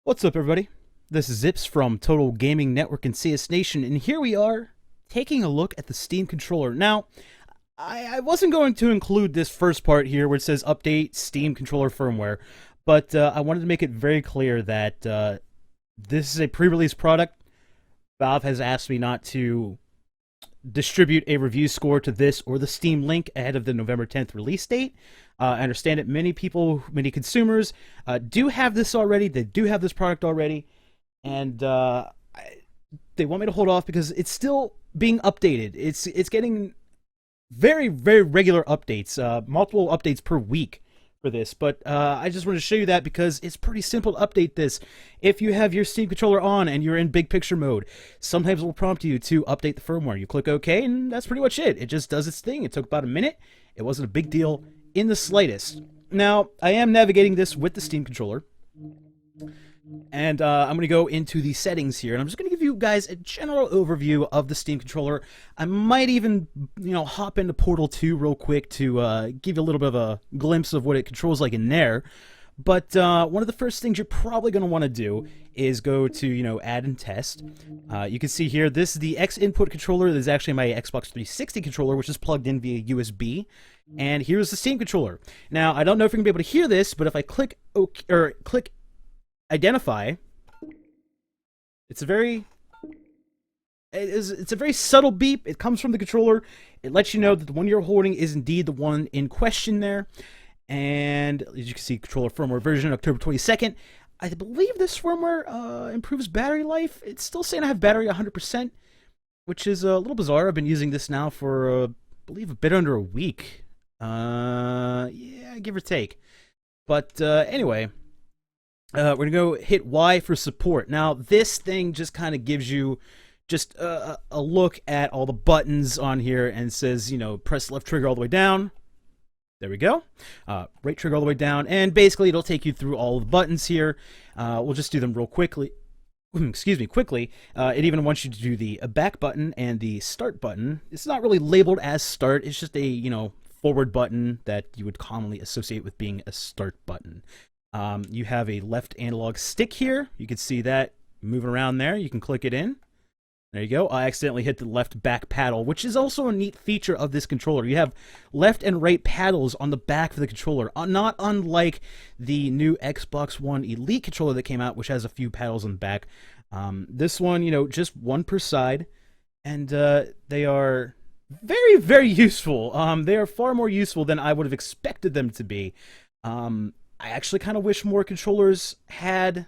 What's up, everybody? This is Zips from Total Gaming Network and CS Nation, and here we are taking a look at the Steam controller. Now, I wasn't going to include this first part here where it says update Steam controller firmware, but I wanted to make it very clear that this is a pre-release product. Valve has asked me not to distribute a review score to this or the Steam link ahead of the November 10th release date. I understand that many people, many consumers do have this already. They do have this product already. And they want me to hold off because it's still being updated. It's getting very, very regular updates, multiple updates per week for this. But I just want to show you that because it's pretty simple to update this. If you have your Steam controller on and you're in big picture mode, sometimes it will prompt you to update the firmware. You click OK, and that's pretty much it. It just does its thing. It took about a minute. It wasn't a big deal in the slightest. Now, I am navigating this with the Steam controller. And I'm going to go into the settings here, and I'm just going to give you guys a general overview of the Steam controller. I might even, hop into Portal 2 real quick to give you a little bit of a glimpse of what it controls like in there. But one of the first things you're probably going to want to do is go to, add and test. You can see here, this is the X input controller. This is actually my Xbox 360 controller, which is plugged in via USB. And here's the Steam controller. Now, I don't know if you're going to be able to hear this, but if I click OK, or click identify, it's a very subtle beep. It comes from the controller. It lets you know that the one you're holding is indeed the one in question there. And as you can see, controller firmware version October 22nd. I believe this firmware improves battery life. It's still saying I have battery 100%, which is a little bizarre. I've been using this now for I believe a bit under a week. Yeah, give or take. But anyway, we're going to go hit Y for support. Now, this thing just kind of gives you just a look at all the buttons on here and says, press left trigger all the way down. There we go. Right trigger all the way down. And basically, it'll take you through all of the buttons here. We'll just do them real quickly. Excuse me, quickly. It even wants you to do the back button and the start button. It's not really labeled as start. It's just a, forward button that you would commonly associate with being a start button. You have a left analog stick here. You can see that moving around there. You can click it in. There you go. I accidentally hit the left back paddle, which is also a neat feature of this controller. You have left and right paddles on the back of the controller, not unlike the new Xbox One Elite controller that came out, which has a few paddles on the back. This one, just one per side, and they are very, very useful. They are far more useful than I would have expected them to be. I actually kind of wish more controllers had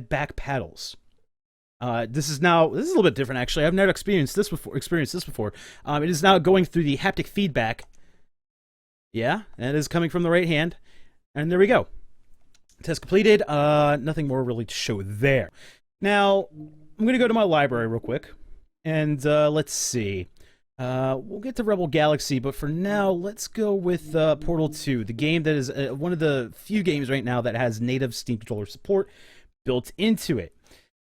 back paddles. This is a little bit different, actually. I've never experienced this before. It is now going through the haptic feedback. Yeah, and it is coming from the right hand. And there we go. Test completed. Nothing more really to show there. Now, I'm going to go to my library real quick. And let's see. We'll get to Rebel Galaxy, but for now, let's go with Portal 2, the game that is one of the few games right now that has native Steam controller support built into it.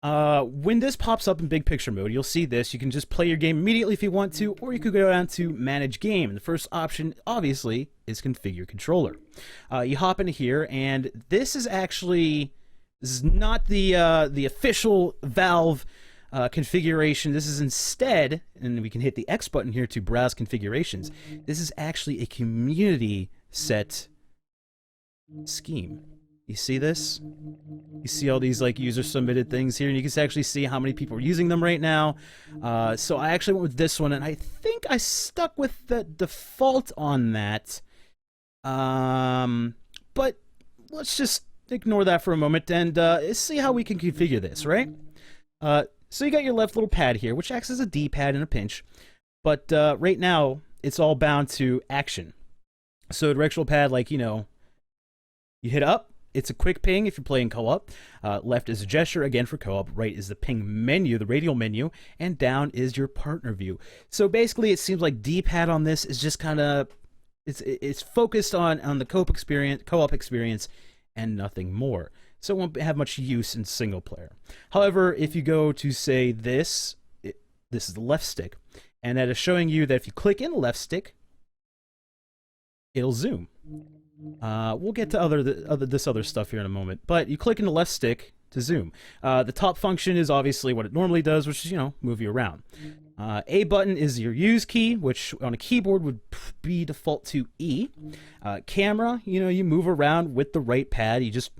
When this pops up in big picture mode, you'll see this. You can just play your game immediately if you want to, or you could go down to Manage Game. The first option, obviously, is Configure Controller. You hop into here, and this is not the official Valve configuration. This is instead, and we can hit the X button here to browse configurations. This is actually a community set scheme. You see this? You see all these user submitted things here, and you can actually see how many people are using them right now. So I actually went with this one, and I think I stuck with the default on that. But let's just ignore that for a moment and see how we can configure this, right? So you got your left little pad here, which acts as a D-pad in a pinch. But right now, it's all bound to action. So directional pad, you hit up. It's a quick ping if you're playing co-op. Left is a gesture, again, for co-op. Right is the ping menu, the radial menu. And down is your partner view. So basically, it seems like D-pad on this is just kind of... It's focused on the co-op experience and nothing more. So it won't have much use in single player. However, if you go to, say, this is the left stick. And that is showing you that if you click in the left stick, it'll zoom. We'll get to this other stuff here in a moment. But you click in the left stick to zoom. The top function is obviously what it normally does, which is, you know, move you around. A button is your use key, which on a keyboard would be default to E. Camera, you know, you move around with the right pad. You just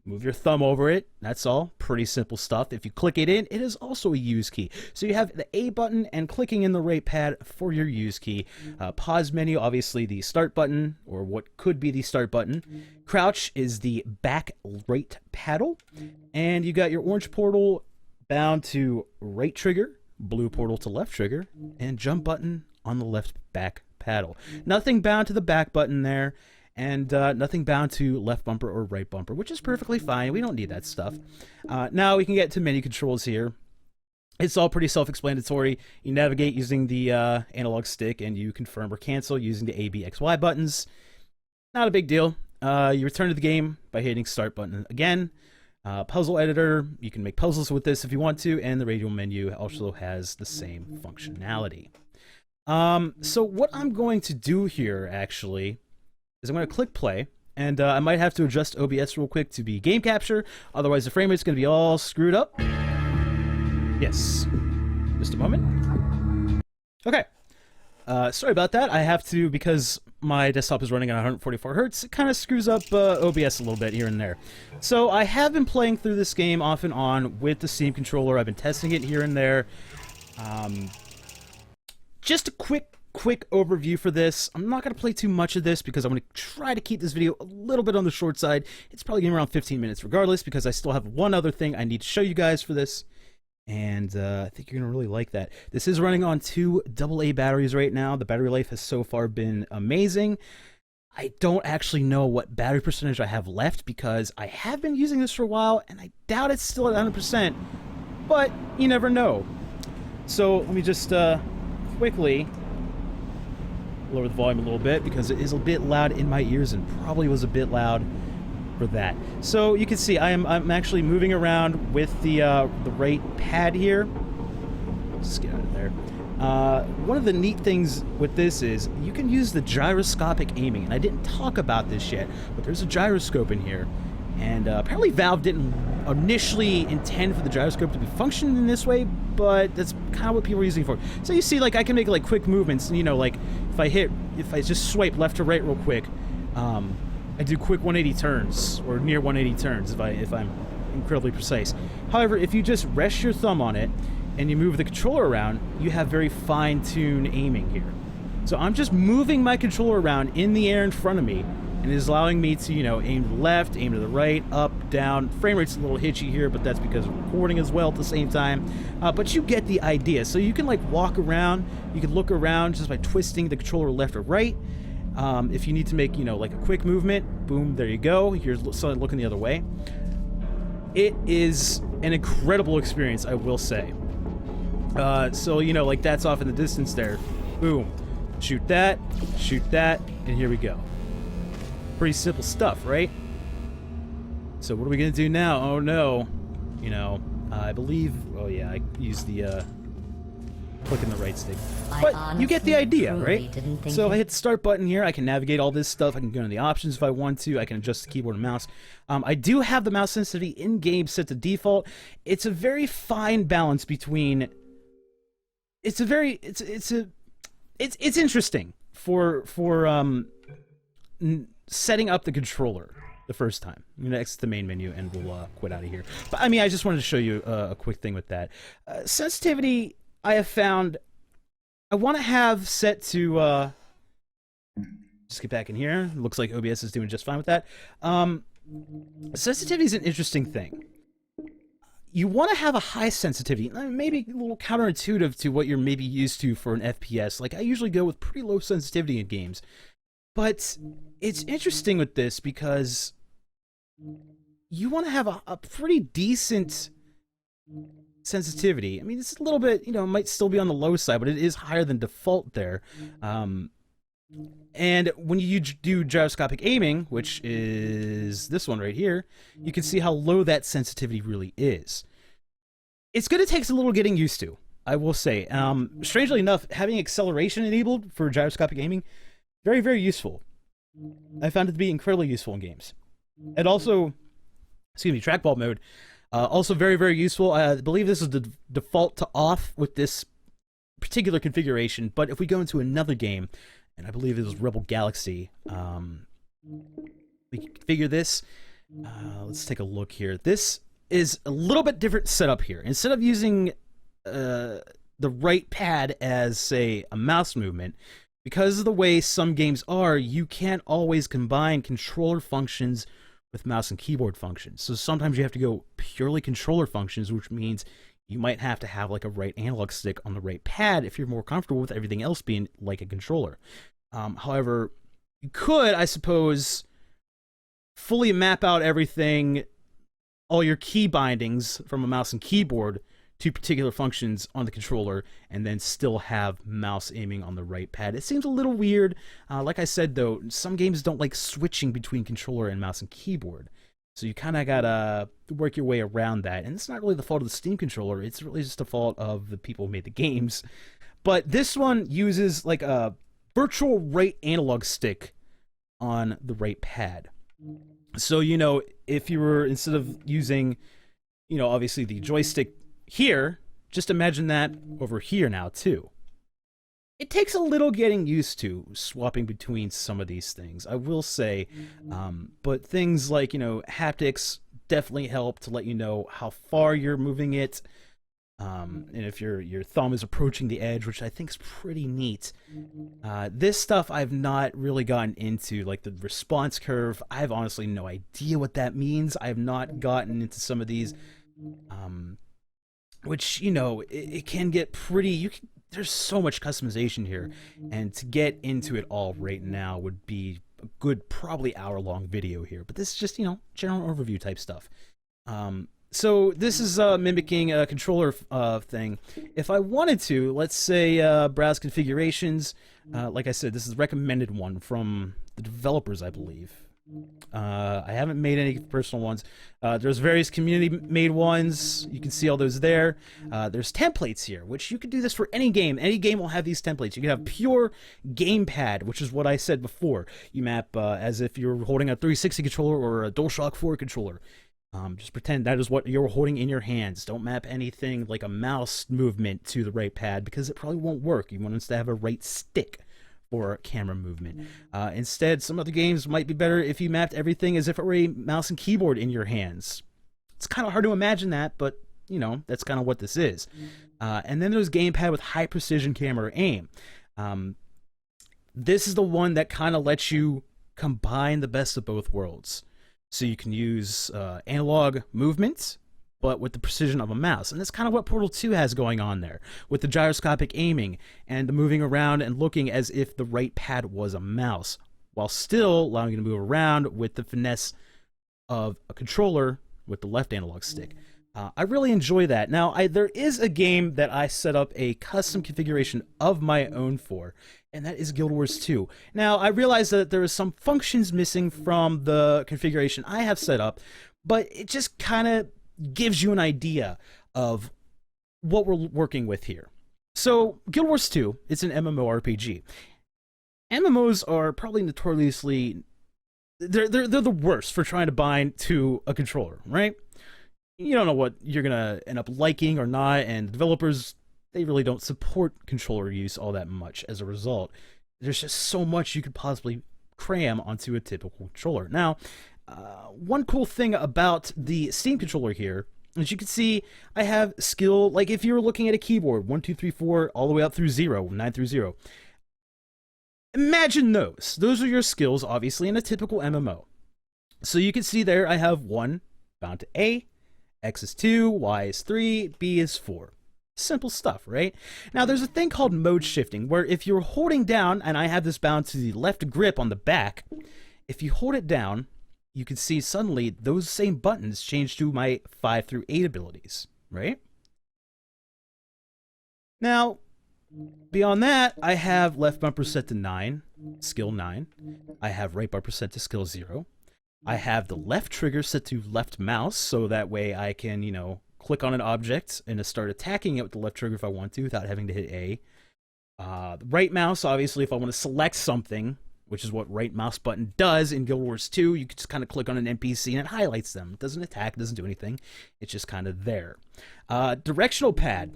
move your thumb over it. That's all. Pretty simple stuff. If you click it in, it is also a use key. So you have the A button and clicking in the right pad for your use key. Pause menu, obviously the start button, or what could be the start button. Crouch is the back right paddle. And you got your orange portal bound to right trigger, blue portal to left trigger, and jump button on the left back paddle. Nothing bound to the back button there. And nothing bound to left bumper or right bumper, which is perfectly fine. We don't need that stuff. Now we can get to menu controls here. It's all pretty self-explanatory. You navigate using the analog stick, and you confirm or cancel using the A, B, X, Y buttons. Not a big deal. You return to the game by hitting start button again. Puzzle editor, you can make puzzles with this if you want to, and the radio menu also has the same functionality. So what I'm going to do here, actually, is I'm going to click play, and I might have to adjust OBS real quick to be game capture, otherwise the frame rate's going to be all screwed up. Yes. Just a moment. Okay. Sorry about that. I have to, because my desktop is running at 144 Hz, it kind of screws up OBS a little bit here and there. So I have been playing through this game off and on with the Steam controller. I've been testing it here and there. Just a quick overview for this. I'm not going to play too much of this because I'm going to try to keep this video a little bit on the short side. It's probably getting around 15 minutes regardless, because I still have one other thing I need to show you guys for this, and I think you're going to really like that. This is running on 2 AA batteries right now. The battery life has so far been amazing. I don't actually know what battery percentage I have left because I have been using this for a while, and I doubt it's still at 100%, but you never know. So let me just quickly lower the volume a little bit because it is a bit loud in my ears and probably was a bit loud for that. So you can see I'm actually moving around with the right pad here. Let's get out of there. One of the neat things with this is you can use the gyroscopic aiming, and I didn't talk about this yet, but there's a gyroscope in here, and apparently Valve didn't initially intend for the gyroscope to be functioning in this way, but that's kind of what people are using it for. So you see, like, I can make like quick movements, you know, like if I just swipe left to right real quick, I do quick 180 turns, or near 180 turns if I'm incredibly precise. However, if you just rest your thumb on it and you move the controller around, you have very fine-tuned aiming here. So I'm just moving my controller around in the air in front of me, and it is allowing me to, you know, aim to the left, aim to the right, up, down. Frame rate's a little hitchy here, but that's because of recording as well at the same time. But you get the idea. So you can, like, walk around. You can look around just by twisting the controller left or right. If you need to make, you know, like a quick movement, boom, there you go. Here's someone looking the other way. It is an incredible experience, I will say. So, you know, like that's off in the distance there. Boom. Shoot that, and here we go. Pretty simple stuff, right? So what are we gonna do now? Oh no. You know, I believe, oh yeah, I used the, clicking the right stick. But you get the idea, right? So if I hit the start button here, I can navigate all this stuff. I can go into the options if I want to. I can adjust the keyboard and mouse. I do have the mouse sensitivity in-game set to default. It's a very fine balance between... It's interesting for setting up the controller the first time. I'm going to exit the main menu and we'll quit out of here. But I mean, I just wanted to show you a quick thing with that. Sensitivity... I have found I want to have set to just get back in here. Looks like OBS is doing just fine with that. Sensitivity is an interesting thing. You want to have a high sensitivity, maybe a little counterintuitive to what you're maybe used to for an FPS. Like I usually go with pretty low sensitivity in games. But it's interesting with this because you want to have a pretty decent sensitivity. I mean, it's a little bit, you know, it might still be on the low side, but it is higher than default there. And when you do gyroscopic aiming, which is this one right here, you can see how low that sensitivity really is. It's going to take a little getting used to, I will say. Strangely enough, having acceleration enabled for gyroscopic aiming, very, very useful. I found it to be incredibly useful in games. And also, excuse me, trackball mode, also very, very useful. I believe this is the default to off with this particular configuration, but if we go into another game, and I believe it was Rebel Galaxy, we can configure this. Let's take a look here. This is a little bit different setup here. Instead of using the right pad as, say, a mouse movement, because of the way some games are, you can't always combine controller functions with mouse and keyboard functions. So sometimes you have to go purely controller functions, which means you might have to have like a right analog stick on the right pad if you're more comfortable with everything else being like a controller. However, you could, I suppose, fully map out everything, all your key bindings from a mouse and keyboard to particular functions on the controller, and then still have mouse aiming on the right pad. It seems a little weird. Like I said, though, some games don't like switching between controller and mouse and keyboard. So you kind of gotta work your way around that. And it's not really the fault of the Steam controller. It's really just the fault of the people who made the games. But this one uses like a virtual right analog stick on the right pad. So, you know, if you were, instead of using, you know, obviously the joystick here, just imagine that over here now, too. It takes a little getting used to swapping between some of these things, I will say. But things like, you know, haptics definitely help to let you know how far you're moving it. And if your thumb is approaching the edge, which I think is pretty neat. This stuff I've not really gotten into, like the response curve. I have honestly no idea what that means. I have not gotten into some of these, which, you know, it can get pretty. There's so much customization here, and to get into it all right now would be a good, probably hour-long video here. But this is just, you know, general overview type stuff. So this is mimicking a controller thing. If I wanted to, let's say browse configurations. Like I said, this is the recommended one from the developers, I believe. I haven't made any personal ones. There's various community-made ones. You can see all those there. There's templates here, which you could do this for any game. Any game will have these templates. You can have pure gamepad, which is what I said before. You map as if you're holding a 360 controller or a DualShock 4 controller. Just pretend that is what you're holding in your hands. Don't map anything like a mouse movement to the right pad, because it probably won't work. You want us to have a right stick for camera movement. Instead, some other games might be better if you mapped everything as if it were a mouse and keyboard in your hands. It's kind of hard to imagine that, but, you know, that's kind of what this is. And then there's gamepad with high precision camera aim. This is the one that kind of lets you combine the best of both worlds. So you can use analog movements, but with the precision of a mouse. And that's kind of what Portal 2 has going on there, with the gyroscopic aiming and the moving around and looking as if the right pad was a mouse, while still allowing you to move around with the finesse of a controller with the left analog stick. I really enjoy that. Now, there is a game that I set up a custom configuration of my own for, and that is Guild Wars 2. Now, I realize that there are some functions missing from the configuration I have set up, but it just kind of gives you an idea of what we're working with here. So, Guild Wars 2, it's an MMORPG. MMOs are probably notoriously... They're the worst for trying to bind to a controller, right? You don't know what you're going to end up liking or not, and developers, they really don't support controller use all that much as a result. There's just so much you could possibly cram onto a typical controller. Now, one cool thing about the Steam controller here, as you can see, I have skill, like if you were looking at a keyboard, 1, 2, 3, 4, all the way up through 0, 9 through 0. Imagine those. Those are your skills, obviously, in a typical MMO. So you can see there I have 1 bound to A, X is 2, Y is 3, B is 4. Simple stuff, right? Now, there's a thing called mode shifting, where if you're holding down, and I have this bound to the left grip on the back, if you hold it down, you can see suddenly those same buttons change to my 5 through 8 abilities, right? Now, beyond that, I have left bumper set to 9, skill 9. I have right bumper set to skill 0. I have the left trigger set to left mouse, so that way I can, you know, click on an object and start attacking it with the left trigger if I want to without having to hit A. The right mouse, obviously, if I want to select something which is what right mouse button does in Guild Wars 2. You can just kind of click on an NPC and it highlights them. It doesn't attack, it doesn't do anything. It's just kind of there. Directional pad.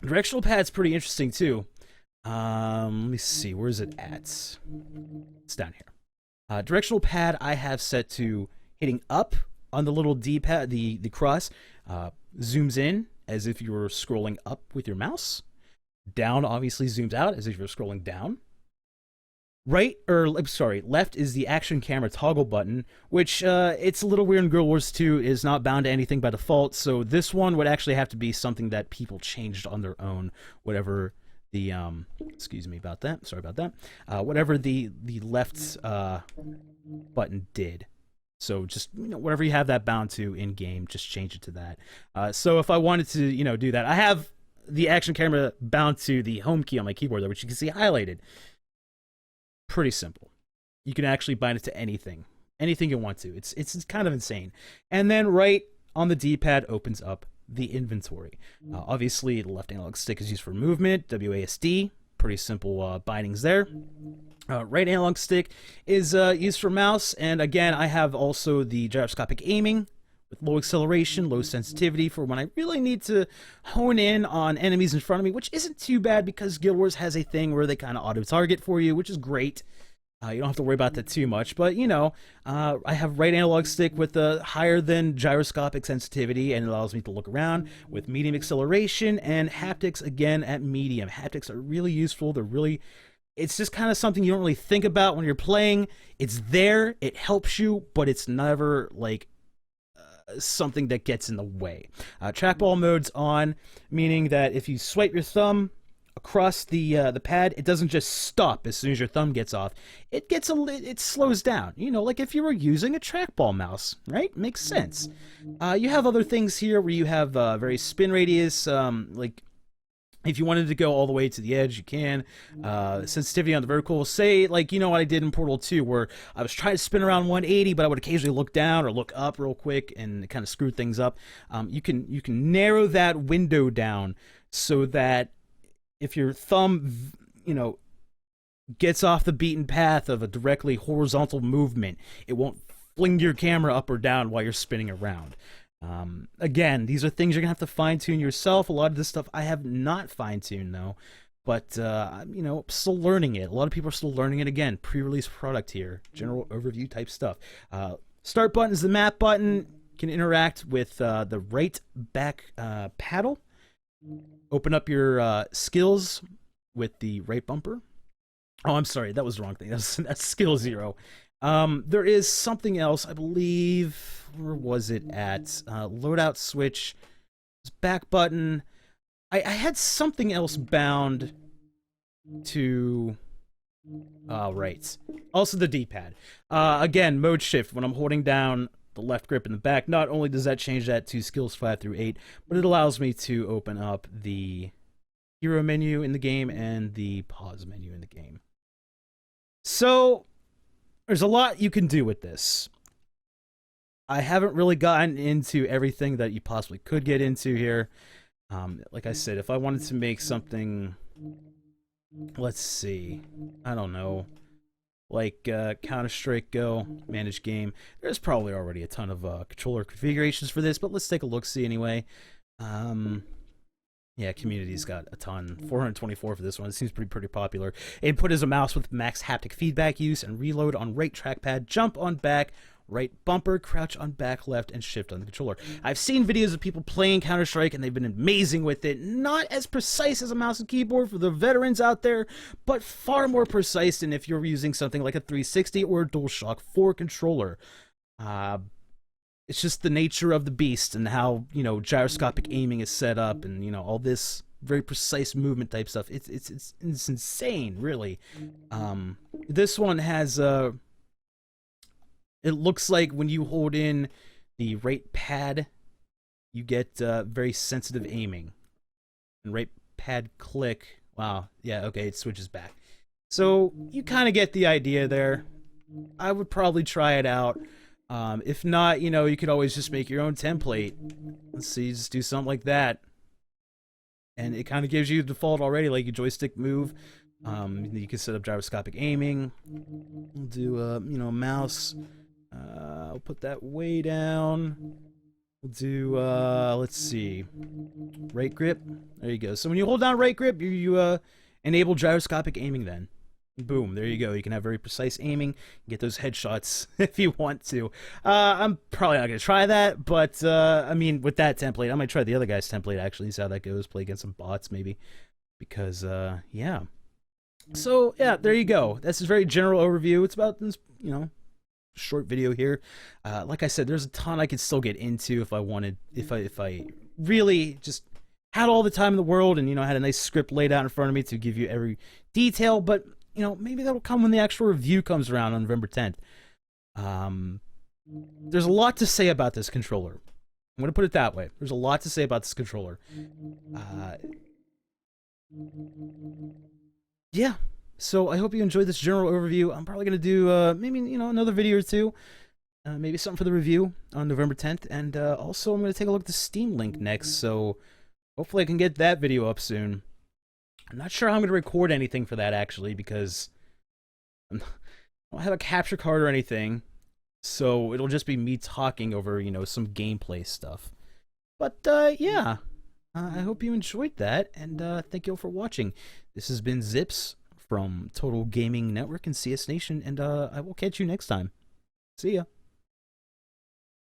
Directional pad's pretty interesting too. Let me see, where is it at? It's down here. Directional pad I have set to hitting up on the little D-pad, the cross, zooms in as if you were scrolling up with your mouse. Down obviously zooms out as if you're scrolling down. Left is the action camera toggle button, which it's a little weird in Guild Wars 2, is not bound to anything by default, so this one would actually have to be something that people changed on their own, whatever the, excuse me about that, sorry about that, whatever the left button did. So just, whatever you have that bound to in-game, just change it to that. So if I wanted to, do that, I have the action camera bound to the home key on my keyboard there, which you can see highlighted. Pretty simple. You can actually bind it to anything you want to. It's kind of insane. And then right on the D-pad opens up the inventory. Obviously, the left analog stick is used for movement, WASD. Pretty simple bindings there. Right analog stick is used for mouse, and again, I have also the gyroscopic aiming with low acceleration, low sensitivity for when I really need to hone in on enemies in front of me, which isn't too bad because Guild Wars has a thing where they kind of auto-target for you, which is great. You don't have to worry about that too much, but I have right analog stick with the higher than gyroscopic sensitivity, and it allows me to look around with medium acceleration, and haptics again at medium. Haptics are really useful. It's just kind of something you don't really think about when you're playing. It's there, it helps you, but it's never like something that gets in the way. Trackball mode's on, meaning that if you swipe your thumb across the pad, it doesn't just stop as soon as your thumb gets off. It slows down. Like if you were using a trackball mouse, right? Makes sense. You have other things here where you have very spin radius, like if you wanted to go all the way to the edge, you can. Sensitivity on the vertical. Say, like, what I did in Portal 2, where I was trying to spin around 180, but I would occasionally look down or look up real quick, and it kind of screwed things up. You can narrow that window down so that if your thumb, gets off the beaten path of a directly horizontal movement, it won't fling your camera up or down while you're spinning around. Again, these are things you're gonna have to fine-tune yourself. A lot of this stuff I have not fine-tuned though, but still learning it. A lot of people are still learning it. Again, pre-release product here, general overview type stuff. Start button is the map button. Can interact with the right back paddle. Open up your skills with the right bumper. Oh, I'm sorry, that was the wrong thing. That's skill 0. There is something else, I believe. Where was it at? Loadout switch, back button. I had something else bound to. Right. Also the D-pad. Again, mode shift. When I'm holding down the left grip in the back, not only does that change that to skills 5 through 8, but it allows me to open up the hero menu in the game and the pause menu in the game. So there's a lot you can do with this. I haven't really gotten into everything that you possibly could get into here. Like I said, if I wanted to make something, let's see, I don't know, like Counter-Strike Go, manage game, there's probably already a ton of controller configurations for this, but let's take a look-see anyway. Yeah, community's got a ton. 424 for this one. It seems pretty popular. Input is a mouse with max haptic feedback use, and reload on right trackpad, jump on back, right bumper, crouch on back left, and shift on the controller. I've seen videos of people playing Counter-Strike, and they've been amazing with it. Not as precise as a mouse and keyboard for the veterans out there, but far more precise than if you're using something like a 360 or a DualShock 4 controller. It's just the nature of the beast and how, gyroscopic aiming is set up and, all this very precise movement type stuff. It's insane, really. This one has, it looks like when you hold in the right pad, you get very sensitive aiming. And right pad click, wow, yeah, okay, it switches back. So you kind of get the idea there. I would probably try it out. If not, you could always just make your own template. Let's see, just do something like that. And it kind of gives you the default already, like your joystick move, You can set up gyroscopic aiming. We'll do, mouse. I'll put that way down. We'll do, let's see, right grip. There you go. So when you hold down right grip, you enable gyroscopic aiming then. Boom, there you go. You can have very precise aiming, get those headshots if you want to. I'm probably not going to try that, but, I mean, with that template, I might try the other guy's template, actually, see how that goes, play against some bots, maybe. Because, yeah. So, yeah, there you go. That's a very general overview. It's about this, short video here. Like I said, there's a ton I could still get into if I wanted, if I really just had all the time in the world and, had a nice script laid out in front of me to give you every detail, but, maybe that'll come when the actual review comes around on November 10th. There's a lot to say about this controller. I'm going to put it that way. There's a lot to say about this controller. Yeah. So I hope you enjoyed this general overview. I'm probably going to do maybe, another video or two. Maybe something for the review on November 10th. And also I'm going to take a look at the Steam link next. So hopefully I can get that video up soon. I'm not sure how I'm going to record anything for that, actually, because I don't have a capture card or anything. So it'll just be me talking over, some gameplay stuff. But, yeah. I hope you enjoyed that, and thank you all for watching. This has been Zips from Total Gaming Network and CS Nation, and I will catch you next time. See ya.